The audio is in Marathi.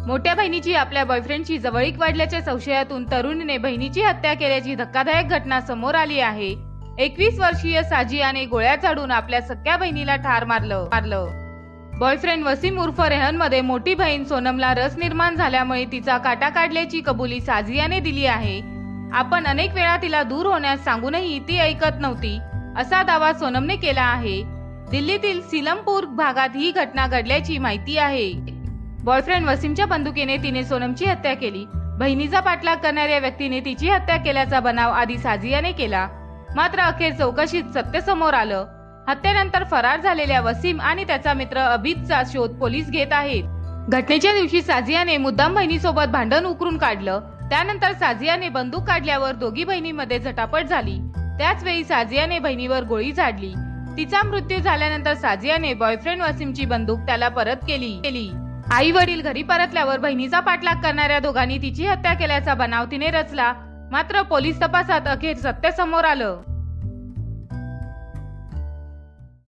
मोठ्या बहिणीची आपल्या बॉयफ्रेंडची जवळीक वाढल्याच्या संशयातून तरुणीने बहिणीची हत्या केल्याची धक्कादायक घटना समोर आली आहे। 21 वर्षीय साजियाने गोळ्या झाडून आपल्या सख्या बहिणीला ठार मारलं। बॉयफ्रेंड वसीम उर्फ रेहनमध्ये मोठी बहीण सोनमला रस निर्माण झाल्यामुळे तिचा काटा काढल्याची कबुली साजियाने दिली आहे। आपण अनेक वेळा तिला दूर होण्यास सांगूनही ती ऐकत नव्हती, असा दावा सोनमने केला आहे। दिल्लीतील सीलमपूर भागात ही घटना घडल्याची माहिती आहे। बॉयफ्रेंड वसीमच्या बंदुकीने तिने सोनमची हत्या केली। बहिणीचा पाठलाग करणाऱ्या व्यक्तीने तिची हत्या केल्याचा बनाव आधी साजियाने केला, मात्र अखेर चौकशीत सत्य समोर आलं। हत्येनंतर फरार झालेल्या वसीम आणि त्याचा मित्र अभिदचा शोध पोलीस घेत आहेत। घटनेच्या दिवशी साजियाने मुद्दाम बहिणीसोबत भांडण उकरून काढलं। त्यानंतर साजियाने बंदूक काढल्यावर दोघी बहिणींमध्ये झटापट झाली। त्याच वेळी साजियाने बहिणीवर गोळी झाडली। तिचा मृत्यू झाल्यानंतर साजियाने बॉयफ्रेंड वसीमची बंदूक त्याला परत केली। आई वडील घरी परतल्यावर बहिणीचा पाठलाग करणाऱ्या दोघांनी तिची हत्या केल्याचा बनाव तिने रचला, मात्र पोलीस तपासात अखेर सत्य समोर आलं।